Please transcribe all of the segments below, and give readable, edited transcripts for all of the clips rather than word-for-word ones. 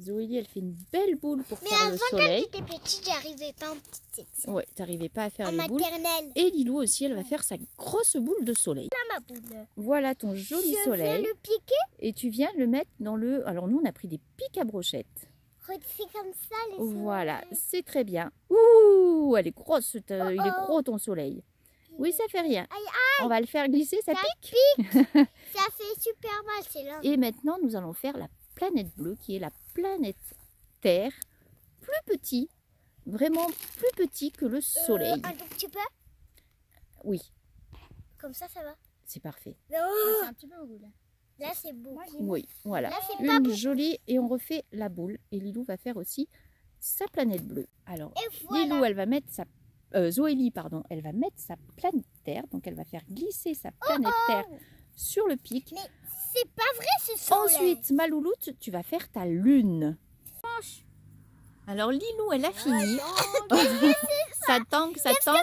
Zoélie, elle fait une belle boule pour Mais faire le avant, quand soleil. j'étais petite, j'arrivais pas en petite section. Ouais, t'arrivais pas à faire En les boules. maternelle. Et Lilou aussi, elle va faire sa grosse boule de soleil. Ma boule. Voilà ton joli Je soleil. vais le piquer. Et tu viens le mettre dans le... Alors nous, on a pris des pics à brochettes. C'est comme ça les Voilà, soleils. c'est très bien. Ouh, elle est grosse, il est gros ton soleil. Oui, ça fait rien. Aïe, On va le faire glisser, ça Ça pique. Ça fait super mal, c'est là. Et maintenant, nous allons faire la planète bleue, qui est la planète Terre, plus petit, vraiment plus petit que le soleil. Un tout petit peu. Oui, Comme ça va. c'est parfait. C'est un petit peu beau là. Là, c'est beau. Oui, voilà. Là, c'est pas Une beau. jolie, et on refait la boule. Et Lilou va faire aussi sa planète bleue. Alors, Et voilà. Lilou, elle va mettre sa... Zoélie, pardon, elle va mettre sa planète Terre. Donc, elle va faire glisser sa planète Terre sur le pic. Mais c'est pas vrai ce soleil. Ensuite, ma louloute, tu vas faire ta lune. Alors, Lilou, elle a fini. Ça tangue, ça tangue.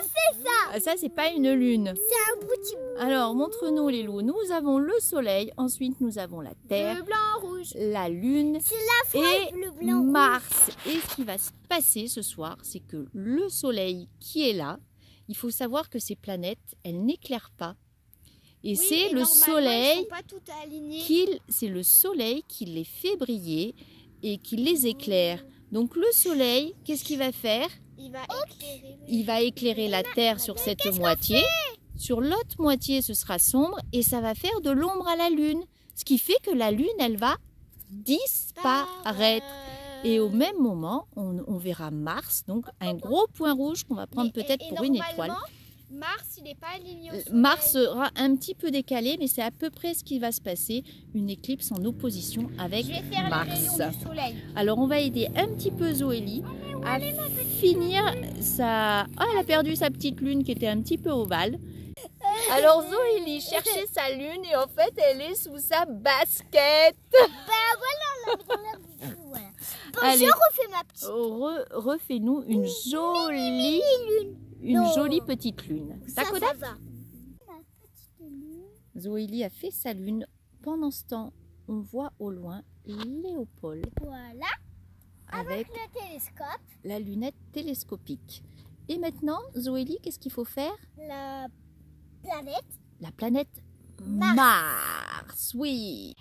Ça, c'est pas une lune. C'est un petit bout. Alors, montre-nous, Lilou. Nous avons le soleil. Ensuite, nous avons la Terre, Bleu, blanc, rouge. la lune C'est la fois et bleu, blanc, rouge. Mars. Et ce qui va se passer ce soir, c'est que le soleil qui est là, il faut savoir que ces planètes, elles n'éclairent pas. Et Oui, c'est et le normalement, soleil Elles sont pas toutes alignées. c'est le soleil qui les fait briller et qui les éclaire. Donc le soleil, qu'est-ce qu'il va faire? Il va éclairer. Il va éclairer la Terre sur cette moitié. Sur l'autre moitié, ce sera sombre et ça va faire de l'ombre à la Lune. Ce qui fait que la Lune, elle va disparaître. Et au même moment, on verra Mars, donc un gros point rouge qu'on va prendre peut-être pour une étoile. Mars, il n'est pas aligné au soleil. Mars sera un petit peu décalé, mais c'est à peu près ce qui va se passer. Une éclipse en opposition avec Je vais faire Mars. les rayons du soleil. Alors on va aider un petit peu Zoélie à finir sa... Oh, elle a perdu sa petite lune qui était un petit peu ovale. Alors Zoélie cherchait sa lune et en fait elle est sous sa basket. Voilà. Bon, Allez. je refais ma petite. Refais-nous une jolie Non. jolie petite lune. Ça D'accord? va. Ma petite lune. Zoélie a fait sa lune. Pendant ce temps, on voit au loin Léopold Voilà. avec Le télescope. la lunette télescopique. Et maintenant, Zoélie, qu'est-ce qu'il faut faire? La planète. La planète Mars. Oui.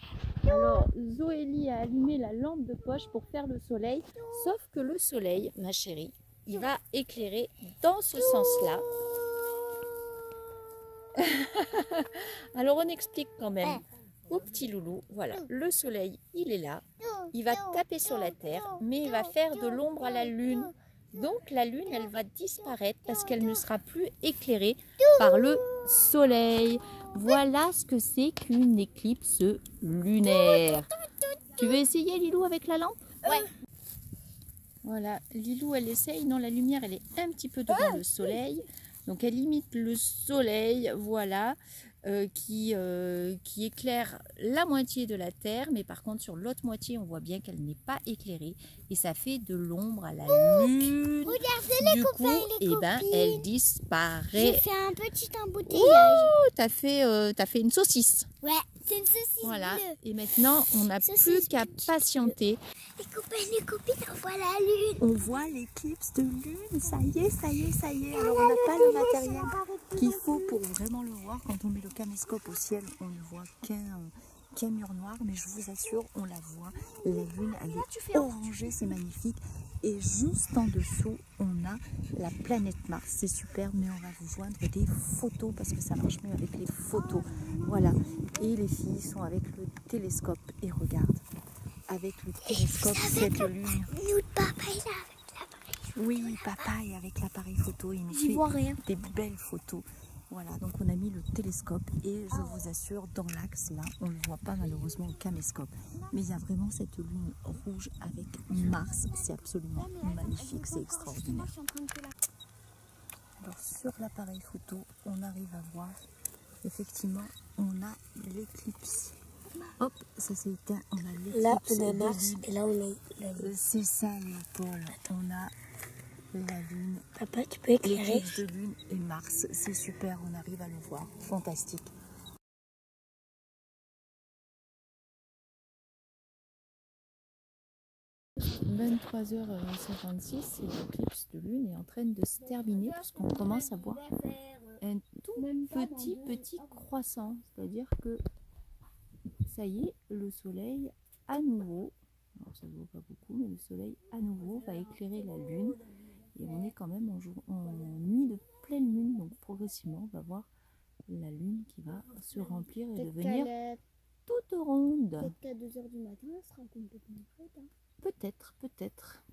Alors, Zoélie a allumé la lampe de poche pour faire le soleil. Sauf que le soleil, ma chérie, il va éclairer dans ce sens-là. Alors, on explique quand même au petit loulou. Voilà, le soleil, il est là. Il va taper sur la terre, mais il va faire de l'ombre à la lune. Donc la lune, elle va disparaître parce qu'elle ne sera plus éclairée par le soleil. Voilà ce que c'est qu'une éclipse lunaire. Tu veux essayer, Lilou, avec la lampe? Ouais. Voilà, Lilou, elle essaye. Non, la lumière, elle est un petit peu devant le soleil. Donc elle imite le soleil, voilà, qui éclaire la moitié de la Terre. Mais par contre, sur l'autre moitié, on voit bien qu'elle n'est pas éclairée. Et ça fait de l'ombre à la lune. Regardez Du coup, les eh ben, copines. elle J'ai disparaît. fait un petit embouteillage. Oh, t'as fait une saucisse. Ouais, c'est une saucisse Voilà. bleue. Et maintenant, on n'a Saucisse plus qu'à petite. patienter. Les copains, les copines, on voit la lune. On voit l'éclipse de lune. Ça y est, ça y est, ça y est. Alors, on n'a pas le matériel qu'il faut pour vraiment le voir. Quand on met le caméscope au ciel, on ne voit qu'un mur noir. Mais je vous assure, on la voit. La lune, elle est orangée, c'est magnifique. Et juste en dessous, on a la planète Mars. C'est super, mais on va vous joindre des photos parce que ça marche mieux avec les photos. Voilà. Et les filles sont avec le télescope. Et regarde, avec le télescope, cette lune. Nous, papa, il est avec l'appareil. Oui, papa est avec l'appareil photo. Il nous J'y fait vois rien. des belles photos. Voilà, donc on a mis le télescope et je vous assure, dans l'axe, là, on ne le voit pas malheureusement au caméscope. Mais il y a vraiment cette lune rouge avec Mars. C'est absolument magnifique, c'est extraordinaire. Alors sur l'appareil photo, on arrive à voir, effectivement, on a l'éclipse. Hop, ça s'est éteint, on a l'éclipse. Là, on a de Mars lune. et là, on a la lune. C'est ça, Léopold. On a la lune. Papa, tu peux éclairer? L'éclipse de lune et Mars, c'est super, on arrive à le voir, fantastique. 23h56 et l'éclipse de lune est en train de se terminer puisqu'on commence à voir un tout petit croissant. C'est-à-dire que ça y est, le soleil à nouveau, alors ça ne vaut pas beaucoup, mais le soleil à nouveau va éclairer la lune. Et on est quand même en nuit de pleine lune, donc progressivement on va voir la lune qui va se remplir et devenir toute ronde. Peut-être qu'à 2h du matin, elle sera complètement prête. Hein. Peut-être, peut-être.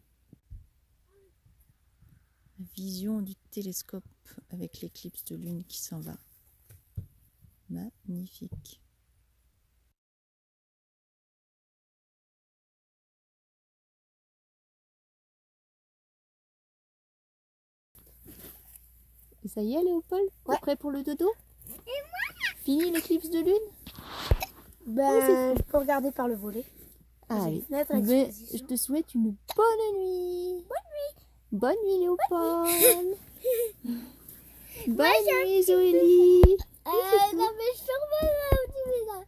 Vision du télescope avec l'éclipse de lune qui s'en va. Magnifique. Et ça y est, Léopold, Ouais. prêt pour le dodo? Fini l'éclipse de lune? Ben, je peux regarder par le volet. Allez, Fenêtre à mais disposition. je te souhaite une bonne nuit. Bonne nuit, Léopold. Bonne nuit, Zoélie. Non, mais je survole là où tu fais ça.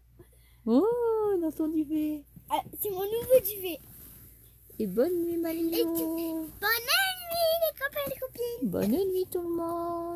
Oh, dans ton duvet. Ah, c'est mon nouveau duvet. Et bonne nuit, Malino. Bonne nuit les copains et les copines. Bonne nuit, tout le monde.